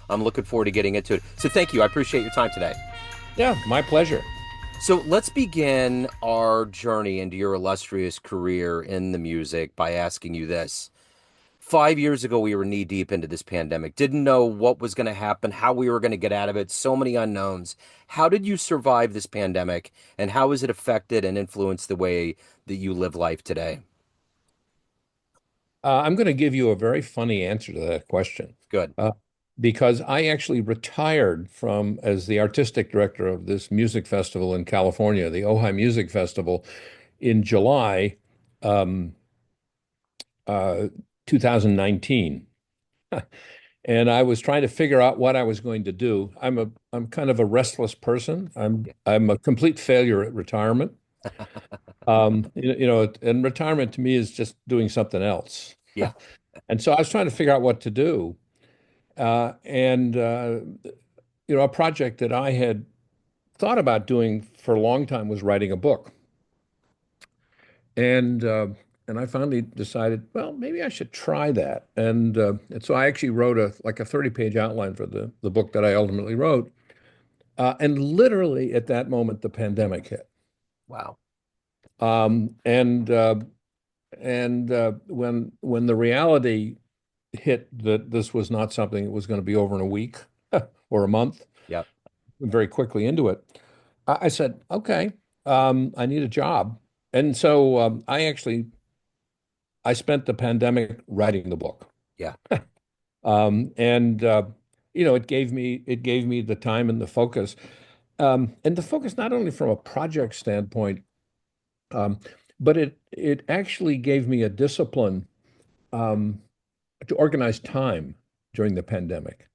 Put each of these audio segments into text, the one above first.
I'm looking forward to getting into it. So thank you. I appreciate your time today. Yeah, my pleasure. So let's begin our journey into your illustrious career in the music by asking you this. 5 years ago, we were knee deep into this pandemic, didn't know what was going to happen, how we were going to get out of it, so many unknowns. How did you survive this pandemic, and how has it affected and influenced the way that you live life today? I'm going to give you a very funny answer to that question, Good. uh, because I actually retired from as the artistic director of this music festival in California, the Ojai Music Festival, in July um, uh, 2019. And I was trying to figure out what I was going to do. I'm kind of a restless person. Yeah. I'm a complete failure at retirement. And retirement to me is just doing something else. Yeah. And so I was trying to figure out what to do. And a project that I had thought about doing for a long time was writing a book. And uh, and I finally decided, well, maybe I should try that. And so I actually wrote a 30-page outline for the book that I ultimately wrote. And literally at that moment, the pandemic hit. Wow. Um, and uh, when the reality hit that this was not something that was going to be over in a week or a month, Yeah. very quickly into it, I said, okay, I need a job. And so I spent the pandemic writing the book. Yeah. And it gave me the time and the focus. And the focus not only from a project standpoint, um, but it actually gave me a discipline um, to organize time during the pandemic.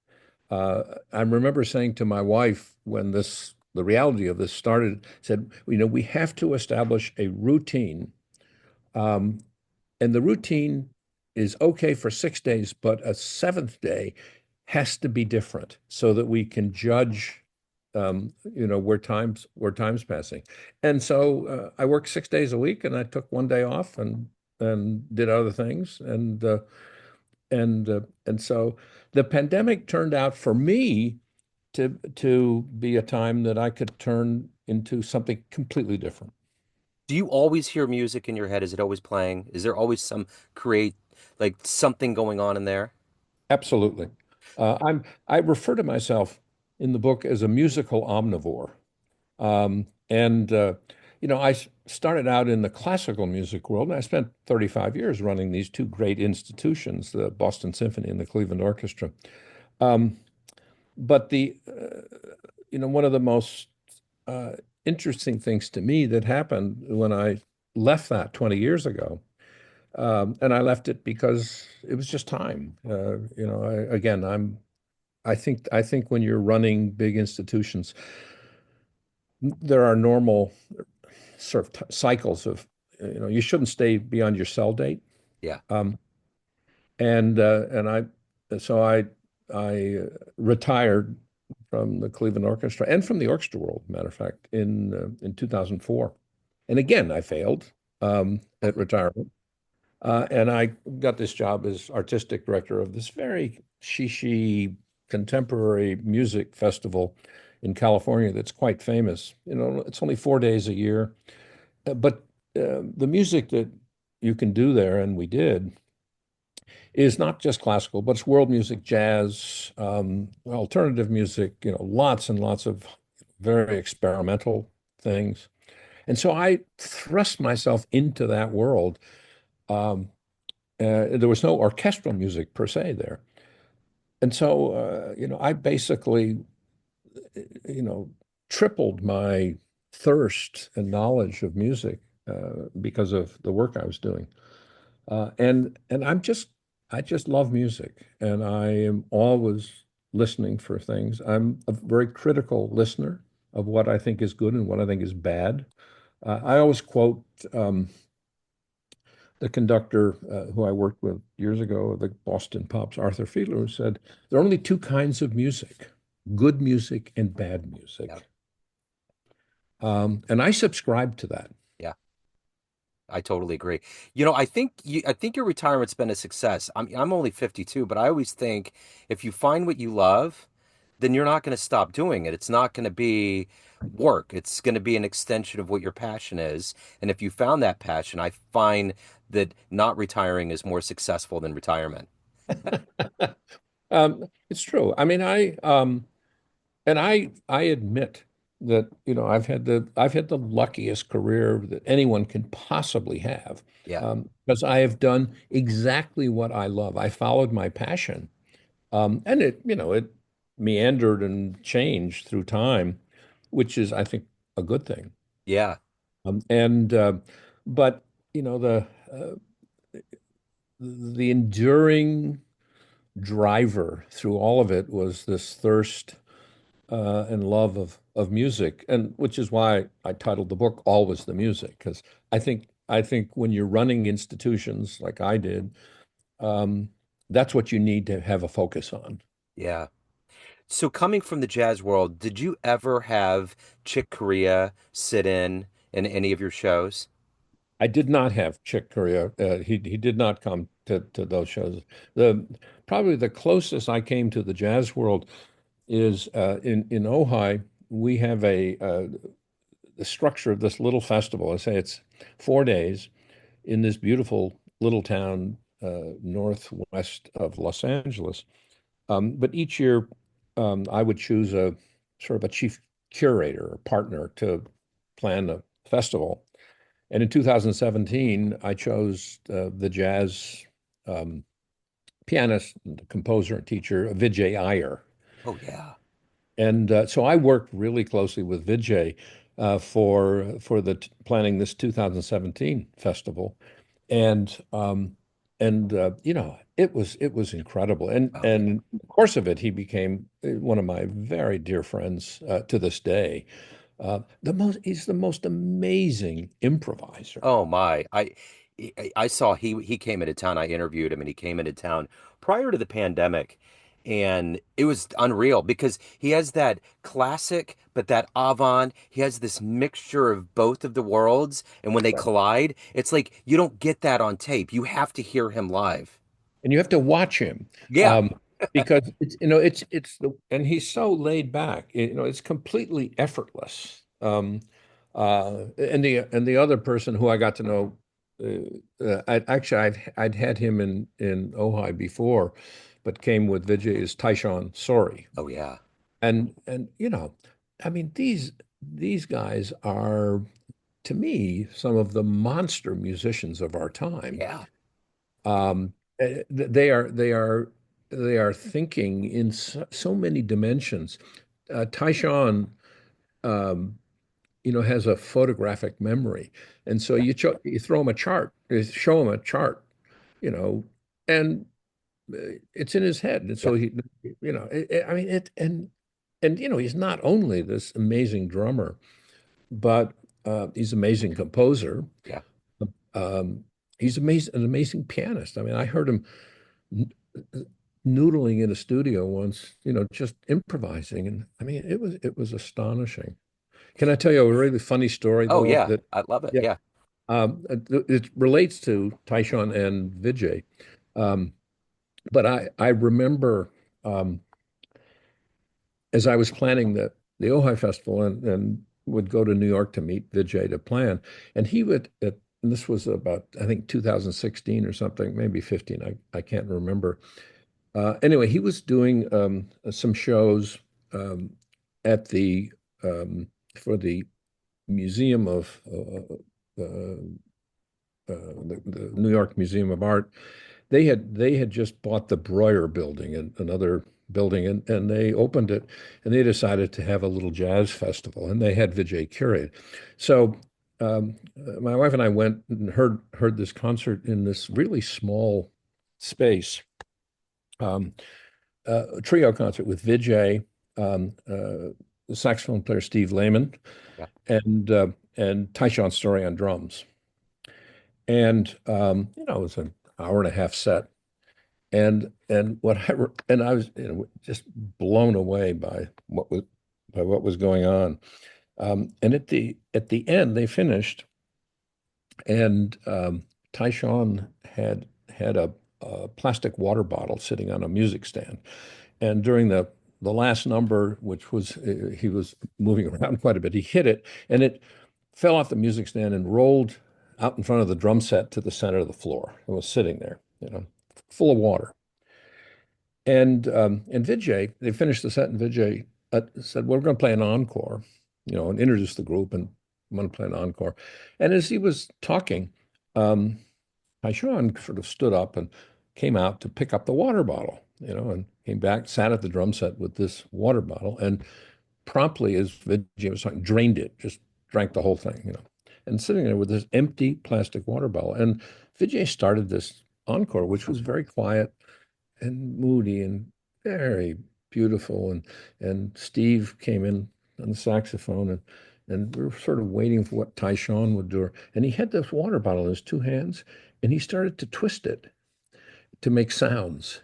I remember saying to my wife when the reality of this started, said, we have to establish a routine. Um, and the routine is okay for 6 days, but a seventh day has to be different so that we can judge, where time's passing. And so I worked 6 days a week, and I took one day off and did other things, and so the pandemic turned out for me to be a time that I could turn into something completely different. Do you always hear music in your head? Is it always playing? Is there always some create like something going on in there? Absolutely. I refer to myself in the book as a musical omnivore. And I started out in the classical music world, and I spent 35 years running these two great institutions, the Boston Symphony and the Cleveland Orchestra. Um, but one of the most uh, interesting things to me that happened when I left that 20 years ago, and I left it because it was just time. I think when you're running big institutions, there are normal sort of cycles of, you shouldn't stay beyond your sell date. Yeah. Um, and I retired from the Cleveland Orchestra and from the orchestra world, matter of fact, in 2004. And again, I failed at retirement. And I got this job as artistic director of this very shishi contemporary music festival in California that's quite famous. It's only 4 days a year, but the music that you can do there, and we did, is not just classical, but it's world music, jazz, alternative music, lots and lots of very experimental things. And so I thrust myself into that world. Um, there was no orchestral music per se there. And so, I basically, you know, tripled my thirst and knowledge of music because of the work I was doing. And I just love music, and I am always listening for things. I'm a very critical listener of what I think is good and what I think is bad. I always quote the conductor who I worked with years ago, the Boston Pops, Arthur Fiedler, who said, there are only two kinds of music, good music and bad Yeah. music. And I subscribe to that. Yeah. I totally agree. I think your retirement's been a success. I'm only 52, but I always think if you find what you love, then you're not going to stop doing it. It's not going to be work. It's going to be an extension of what your passion is. And if you found that passion, I find that not retiring is more successful than retirement. It's true. I mean, I admit that, I've had the luckiest career that anyone can possibly have, Yeah. because I have done exactly what I love. I followed my passion, and it meandered and changed through time, which is, I think, a good thing. Yeah. And but the enduring driver through all of it was this thirst and love of music, and which is why I titled the book "Always the Music," because I think when you're running institutions like I did, um, that's what you need to have a focus on. Yeah. So coming from the jazz world, did you ever have Chick Corea sit in any of your shows? I did not have Chick Corea. He did not come to those shows. The Probably the closest I came to the jazz world is in Ojai. We have the structure of this little festival. I say it's 4 days in this beautiful little town northwest of Los Angeles. But each year, I would choose a sort of a chief curator or partner to plan the festival. And in 2017, I chose the jazz um, pianist, composer, and teacher Vijay Iyer. Oh yeah. And so I worked really closely with Vijay for planning this 2017 festival, and it was incredible. And Oh and yeah. in the course of it, he became one of my very dear friends to this day. He's the most amazing improviser. Oh my. I saw he came into town. I interviewed him and he came into town prior to the pandemic. And it was unreal because he has that classic, but that avant. He has this mixture of both of the worlds. And when they collide, it's like you don't get that on tape. You have to hear him live. And you have to watch him, Yeah. um, because and he's so laid back. It's completely effortless. And the other person who I got to know, I'd had him in Ojai before, but came with Vijay is Taishan Sori, Oh yeah. and I mean these guys are, to me, some of the monster musicians of our time. Yeah. They are thinking in so many dimensions. Tyshawn, um, has a photographic memory, and so you throw him a chart, you show him a chart, you know, and it's in his head, and Yeah. so I mean it, and he's not only this amazing drummer, but he's an amazing composer. Yeah. Um, he's an amazing pianist. I mean, I heard him noodling in a studio once, just improvising. And I mean, it was astonishing. Can I tell you a really funny story Oh though? yeah. That I love it. Yeah, Yeah. it relates to Taishan and Vijay. Um, but I remember um, as I was planning the Ojai Festival and would go to New York to meet Vijay to plan, and he would. And this was about, I think, 2016 or something, maybe 15. I can't remember. Anyway, he was doing some shows um, at the for the Museum of the New York Museum of Art. They had just bought the Breuer building and another building, and they opened it, and they decided to have a little jazz festival, and they had Vijay curate. So my wife and I went and heard this concert in this really small space. Um, a trio concert with Vijay, the saxophone player Steve Lehman, Yeah. and Tyshawn Story on drums. And it was an hour and a half set. And I was, just blown away by what was going on. And at the end, they finished, And Tyshawn had a plastic water bottle sitting on a music stand. And during the last number, which was he was moving around quite a bit, he hit it, and it fell off the music stand and rolled out in front of the drum set to the center of the floor. It was sitting there, full of water. And Vijay, they finished the set, and Vijay said, "Well, we're going to play an encore," and introduced the group, and I'm going to play an encore. And as he was talking, um, Tyshawn sort of stood up and came out to pick up the water bottle, and came back, sat at the drum set with this water bottle, and promptly, as Vijay was talking, drained it, just drank the whole thing, and sitting there with this empty plastic water bottle. And Vijay started this encore, which was very quiet and moody and very beautiful. And Steve came in on the saxophone, and we were sort of waiting for what Tyshawn would do. And he had this water bottle in his two hands, and he started to twist it to make sounds.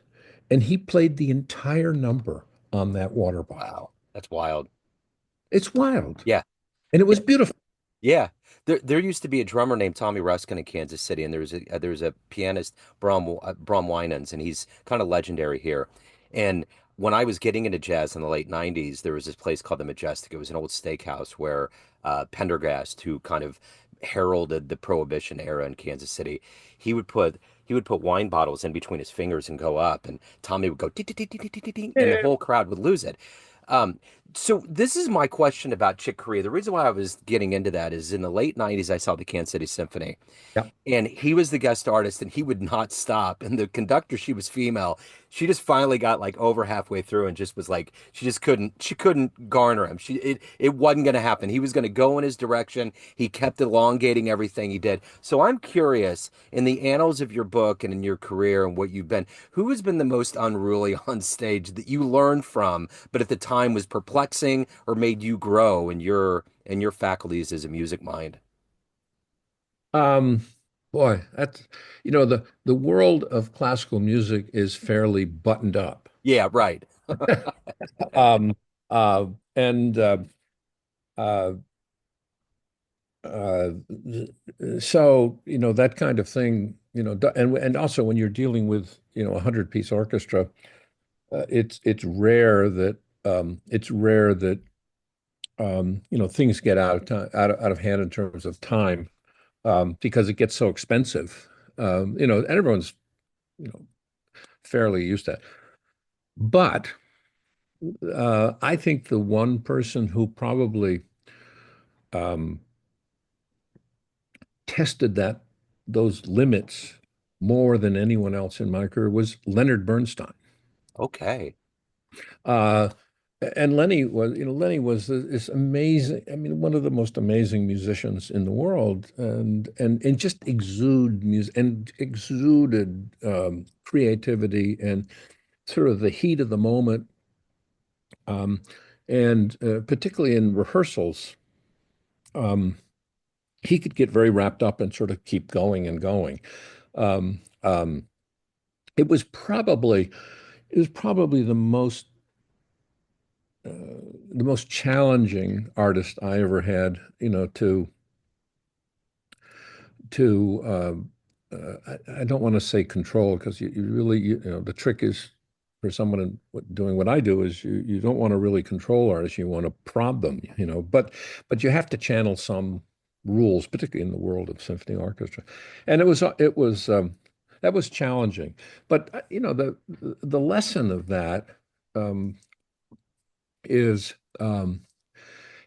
And he played the entire number on that water bottle. Wow, that's wild. It's wild. Yeah. And it Yeah. was beautiful. Yeah, there used to be a drummer named Tommy Ruskin in Kansas City, and there's a pianist Brom Winans, and he's kind of legendary here. And when I was getting into jazz in the late '90s, there was this place called the Majestic. It was an old steakhouse where Pendergast, who kind of heralded the Prohibition era in Kansas City, he would put he would put wine bottles in between his fingers and go up, and Tommy would go ding, ding, ding, ding, ding, ding, ding, and the Yeah. whole crowd would lose it. Um, so this is my question about Chick Corea. The reason why I was getting into that is in the late '90s, I saw the Kansas City Symphony, Yeah. and he was the guest artist, and he would not stop. And the conductor, she was female. She just finally got like over halfway through and just was like, she couldn't garner him. It wasn't going to happen. He was going to go in his direction. He kept elongating everything he did. So I'm curious, in the annals of your book and in your career and what you've been, who has been the most unruly on stage that you learned from, but at the time was perplexing or made you grow in your faculties as a music mind? Um, Boy, that's the world of classical music is fairly buttoned up. Yeah, right. Um, uh, and uh, uh, so that kind of thing, and also when you're dealing with 100-piece orchestra, it's rare that things get out of time, out of hand in terms of time, because it gets so expensive. And everyone's you know fairly used to that. But I think the one person who probably um, tested those limits more than anyone else in my career was Leonard Bernstein. Okay. Uh, and Lenny was this amazing, I mean, one of the most amazing musicians in the world, and just exuded creativity and sort of the heat of the moment, um, and particularly in rehearsals, um, he could get very wrapped up and sort of keep going and going. Um, um, it was probably uh, the most challenging artist I ever had, to I don't want to say control, because you really, the trick is for someone doing what I do is you don't want to really control artists. You want to prod them, but you have to channel some rules, particularly in the world of symphony orchestra. And that was challenging. But the lesson of that, um, is, and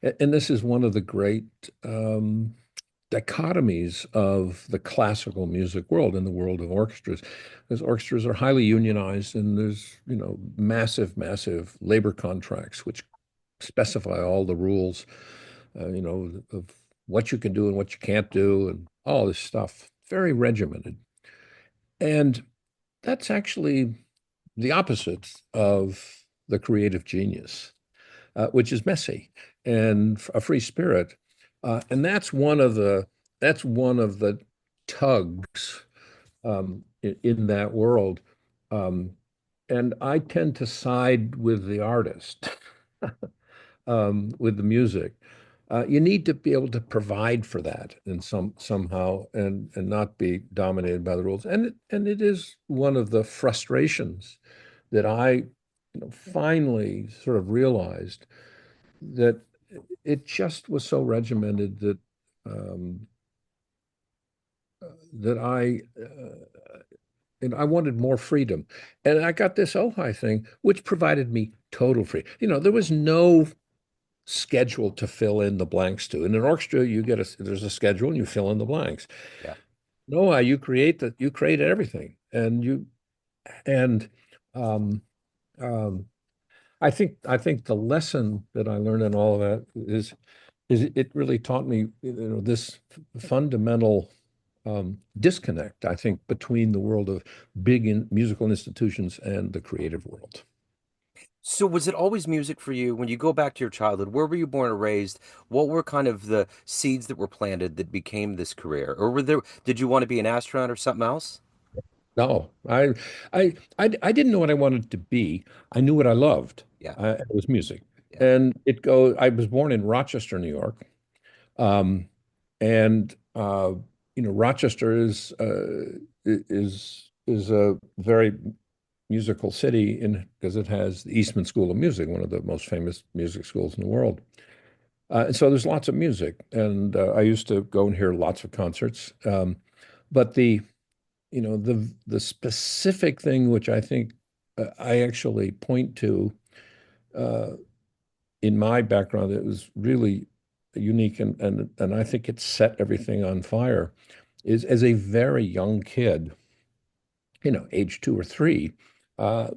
this is one of the great dichotomies of the classical music world and the world of orchestras, because orchestras are highly unionized, and there's massive, massive labor contracts which specify all the rules, of what you can do and what you can't do, and all this stuff, very regimented. And that's actually the opposite of the creative genius, which is messy and a free spirit. And that's one of the tugs, in that world. Um, and I tend to side with the artist, with the music. You need to be able to provide for that in somehow and not be dominated by the rules. And it is one of the frustrations that I finally sort of realized that it just was so regimented um, that I wanted more freedom. And I got this Ojai thing, which provided me total freedom. There was no schedule to fill in the blanks to. In an orchestra, there's a schedule and you fill in the blanks. Yeah. No, you create everything. And um, um, I think the lesson that I learned in all of that is it really taught me, this fundamental disconnect, I think, between the world of musical institutions and the creative world. So was it always music for you? When you go back to your childhood, where were you born and raised? What were kind of the seeds that were planted that became this career? Or did you want to be an astronaut or something else? No, I didn't know what I wanted to be. I knew what I loved. Yeah, It was music, yeah, and I was born in Rochester, New York, um, and Rochester is a very musical city in because it has the Eastman School of Music, one of the most famous music schools in the world. And so there's lots of music, and I used to go and hear lots of concerts. But the specific thing which I think I actually point to uh, in my background that was really unique and I think it set everything on fire is as a very young kid, age 2 or 3. Uh,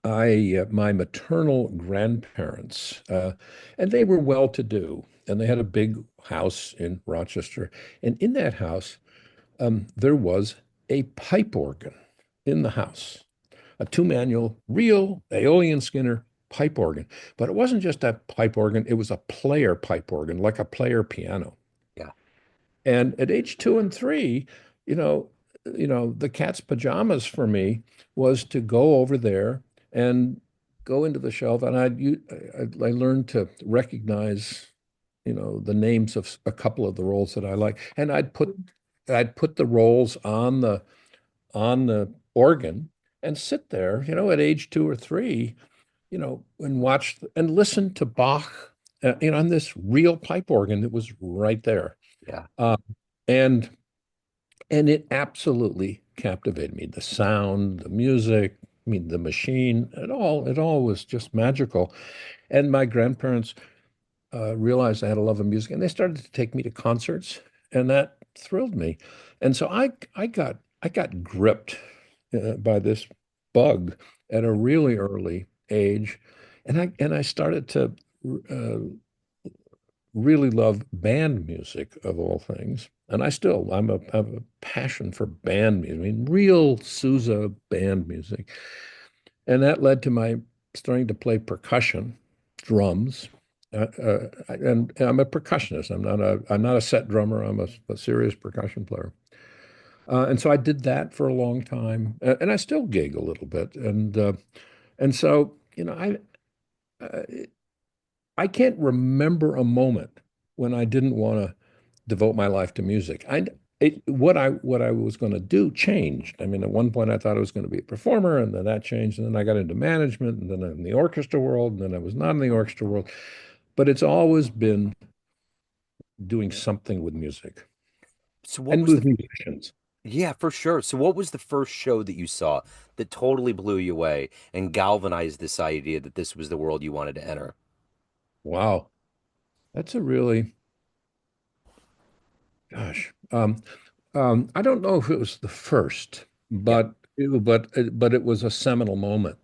my maternal grandparents, and they were well-to-do, and they had a big house in Rochester, and in that house, there was a pipe organ in the house, a two-manual, real Aeolian Skinner pipe organ. But it wasn't just a pipe organ, it was a player pipe organ, like a player piano. yeah, And at age 2 and 3, you know, the cat's pajamas for me was to go over there and go into the shelf, and I learned to recognize, the names of a couple of the rolls that I like, and I'd put the rolls on the organ and sit there, at age 2 or 3, and watch and listen to Bach, on this real pipe organ that was right there. yeah. Uh, and and it absolutely captivated me. The sound, the music, I mean, the machine, it all was just magical. And my grandparents realized I had a love of music, and they started to take me to concerts, and that thrilled me. And so I got gripped by this bug at a really early age, and I started to uh, really love band music of all things. And I have a passion for band music. I mean, real Sousa band music. And that led to my starting to play percussion, drums. And I'm a percussionist. I'm not a set drummer. I'm a serious percussion player. And so I did that for a long time, and I still gig a little bit. And so uh, I can't remember a moment when I didn't want to devote my life to music. What I was going to do changed. I mean, at one point I thought I was going to be a performer, and then that changed, and then I got into management, and then I'm in the orchestra world, and then I was not in the orchestra world. But it's always been doing something with music So what and was with the musicians. Yeah, for sure. So what was the first show that you saw that totally blew you away and galvanized this idea that this was the world you wanted to enter? Wow, that's a really, gosh. I don't know if it was the first, Yeah, but it was a seminal moment.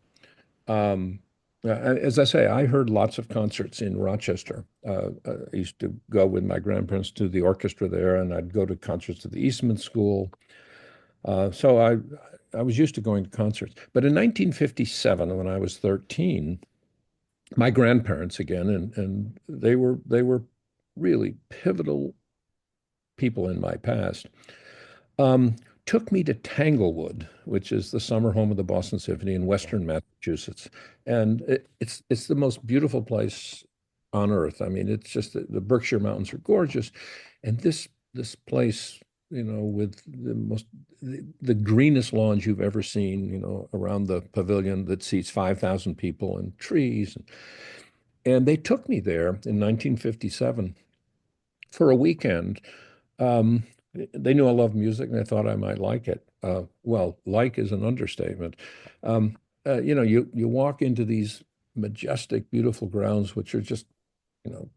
Um, as I say, I heard lots of concerts in Rochester. I used to go with my grandparents to the orchestra there, and I'd go to concerts at the Eastman School. So I was used to going to concerts. But in 1957, when I was 13, my grandparents again, and they were really pivotal people in my past, um, took me to Tanglewood, which is the summer home of the Boston Symphony in yeah, Western Massachusetts. And it's the most beautiful place. on earth. I mean, it's just the Berkshire Mountains are gorgeous, and this place, with the greenest lawns you've ever seen, around the pavilion that seats 5,000 people and trees, and they took me there in 1957 for a weekend. Um, they knew I love music, and they thought I might like it. Well, like is an understatement. Um, you walk into these majestic, beautiful grounds, which are just, you know,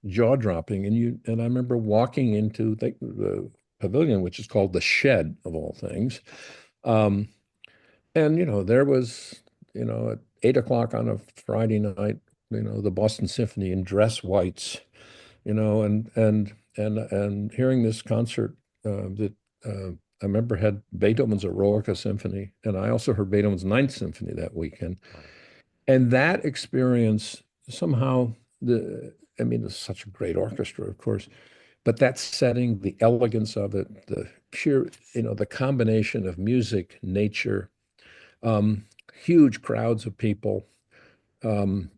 jaw-dropping. And I remember walking into the pavilion, which is called the Shed of all things. Um, and there was, at 8 o'clock on a Friday night, the Boston Symphony in dress whites, and hearing this concert that I remember had Beethoven's Eroica Symphony, and I also heard Beethoven's Ninth Symphony that weekend. Wow. And that experience somehow, I mean, it's such a great orchestra, of course, but that setting, the elegance of it, the sheer, the combination of music, nature, um, huge crowds of people, um,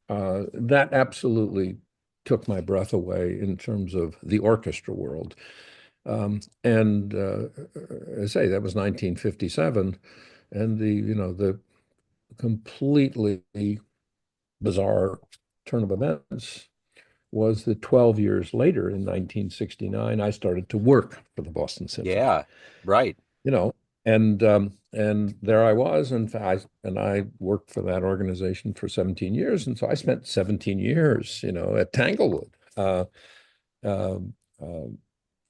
that absolutely took my breath away in terms of the orchestra world. And I say that was 1957, and the completely bizarre turn of events was that 12 years later, in 1969, I started to work for the Boston Symphony. Yeah, right. You know, and there I was, and I worked for that organization for 17 years, and so I spent 17 years, at Tanglewood. Um, uh,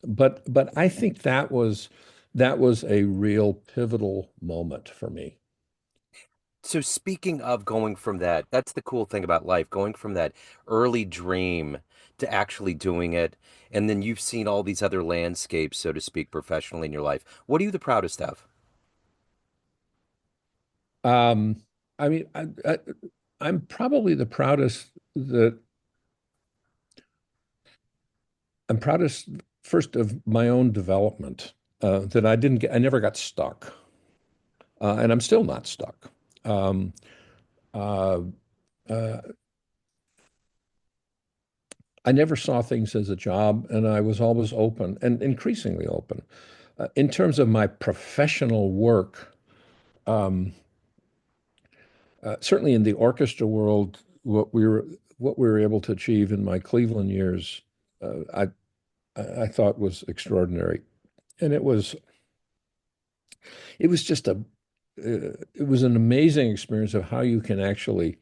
but I think that was a real pivotal moment for me. So speaking of going from that, that's the cool thing about life, going from that early dream to actually doing it. And then you've seen all these other landscapes, so to speak, professionally in your life. What are you the proudest of? Um, I mean, I'm probably the proudest that I'm proudest first of my own development, that I never got stuck, and I'm still not stuck. Um, uh, uh, I never saw things as a job, and I was always open and increasingly open. In terms of my professional work, um, certainly in the orchestra world, what we were able to achieve in my Cleveland years, I thought was extraordinary, and it was just it was an amazing experience of how you can actually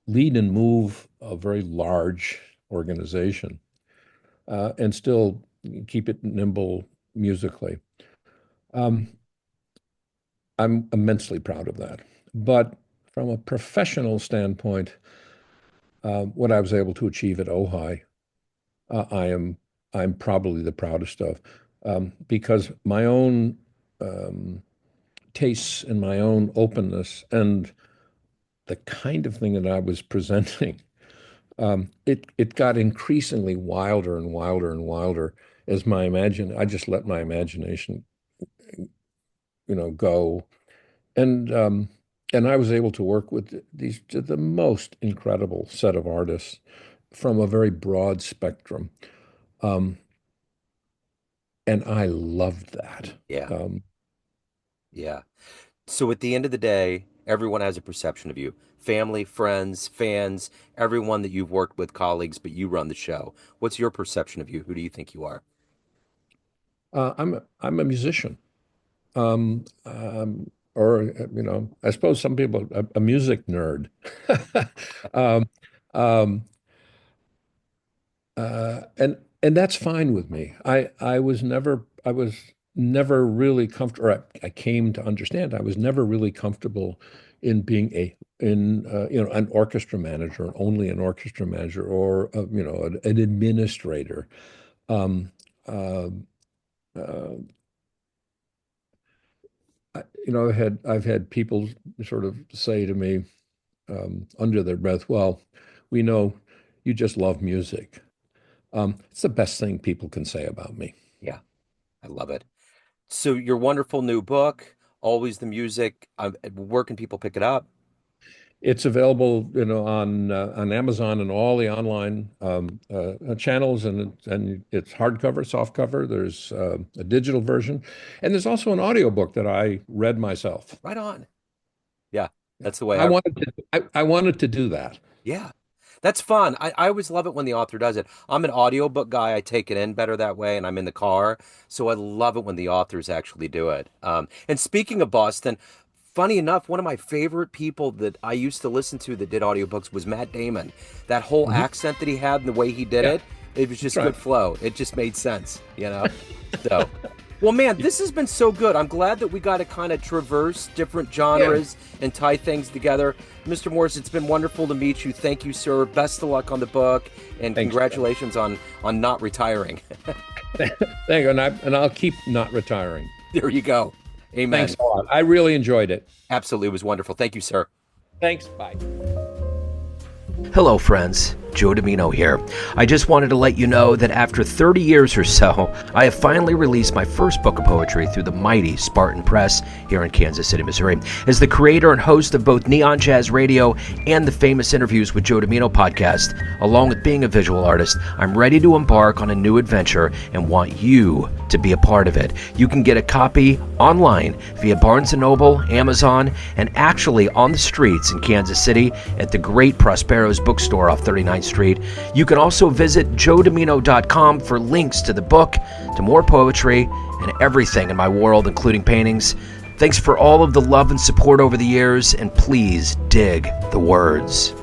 lead and move a very large organization, and still keep it nimble musically. Um, I'm immensely proud of that. But from a professional standpoint, what I was able to achieve at Ojai, uh, I am I'm probably the proudest of, because my own um, tastes and my own openness and the kind of thing that I was presenting, it got increasingly wilder and wilder and wilder as I just let my imagination, go. And I was able to work with the most incredible set of artists from a very broad spectrum. Um, and I loved that. Yeah, Um, yeah. So at the end of the day, everyone has a perception of you. Family, friends, fans, everyone that you've worked with, colleagues, but you run the show. What's your perception of you? Who do you think you are? I'm a musician. Or I suppose some people a music nerd. um, um, and that's fine with me. I was never really comfortable. Or I came to understand I was never really comfortable in being an orchestra manager, only an orchestra manager, or an administrator. Um, uh, uh, I've had people sort of say to me, under their breath, "Well, we know you just love music." It's the best thing people can say about me. Yeah, I love it. So your wonderful new book, Always the Music, where can people pick it up? It's available, on Amazon and all the online channels, and it's hardcover, softcover. There's a digital version, and there's also an audiobook that I read myself. Right on. Yeah, that's the way I wanted to, I wanted to do that. yeah. That's fun. I always love it when the author does it. I'm an audiobook guy. I take it in better that way, and I'm in the car. So I love it when the authors actually do it. And speaking of Boston, funny enough, one of my favorite people that I used to listen to that did audiobooks was Matt Damon. That whole Mhm. accent that he had and the way he did Yeah, it was that's just right. good flow. It just made sense, you know? So. Well, man, this has been so good. I'm glad that we got to kind of traverse different Yeah. genres and tie things together. Mr. Morris, it's been wonderful to meet you. Thank you, sir. Best of luck on the book, and Thanks. congratulations on not retiring. Thank you, and I'll keep not retiring. There you go. Thanks Amen. a lot. I really enjoyed it. Absolutely, it was wonderful. Thank you, sir. Thanks. Bye. Hello, friends. Joe Domino here. I just wanted to let you know that after 30 years or so, I have finally released my first book of poetry through the mighty Spartan Press here in Kansas City, Missouri. As the creator and host of both Neon Jazz Radio and the Famous Interviews with Joe Domino podcast, along with being a visual artist, I'm ready to embark on a new adventure and want you to be a part of it. You can get a copy online via Barnes & Noble, Amazon, and actually on the streets in Kansas City at the great Prospero's bookstore off 39th Street. You can also visit joedomino.com for links to the book, to more poetry, and everything in my world, including paintings. Thanks for all of the love and support over the years, and please dig the words.